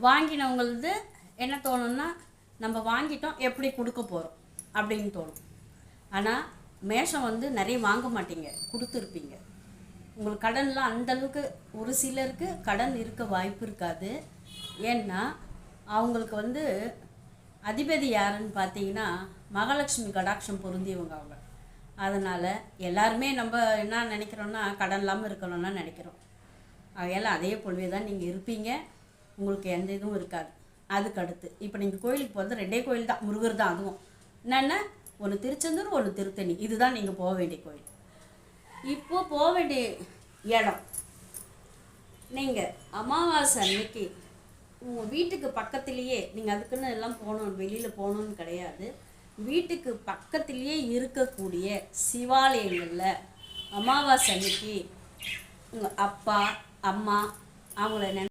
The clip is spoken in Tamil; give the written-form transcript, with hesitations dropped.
வாங்கினவங்களது என்ன தோணும்னா, நம்ம வாங்கிட்டோம் எப்படி கொடுக்க போகிறோம் அப்படின்னு தோணும். ஆனால் மேஷம் வந்து நிறைய வாங்க மாட்டீங்க, கொடுத்துருப்பீங்க. உங்களுக்கு கடன்லாம் அந்தளவுக்கு ஒரு சிலருக்கு கடன் இருக்க வாய்ப்பு இருக்காது. ஏன்னா அவங்களுக்கு வந்து அதிபதி யாருன்னு பார்த்தீங்கன்னா மகாலட்சுமி கடாட்சம் பொருந்தியவங்க அவங்க. அதனால் எல்லாருமே நம்ம என்ன நினைக்கிறோன்னா கடன் இல்லாமல் இருக்கணும்னா நினைக்கிறோம். அவையால் அதே போலவே தான் நீங்கள் இருப்பீங்க. உங்களுக்கு எந்த இதுவும் இருக்காது. அதுக்கு அடுத்து இப்போ நீங்கள் கோயிலுக்கு போகிறது 2 கோயில் தான், முருகர் தான். அதுவும் என்னென்னா ஒன்று திருச்செந்தூர், ஒன்று திருத்தணி. இதுதான் நீங்கள் போக வேண்டிய கோயில். இப்போது போக வேண்டிய இடம், நீங்கள் அமாவாசை அன்னைக்கு உங்கள் வீட்டுக்கு பக்கத்துலேயே, நீங்கள் அதுக்குன்னு எல்லாம் போகணும், வெளியில் போகணுன்னு கிடையாது, வீட்டுக்கு பக்கத்துலேயே இருக்கக்கூடிய சிவாலயங்களில் அமாவாசை அன்னைக்கு உங்கள் அப்பா அம்மா அவங்கள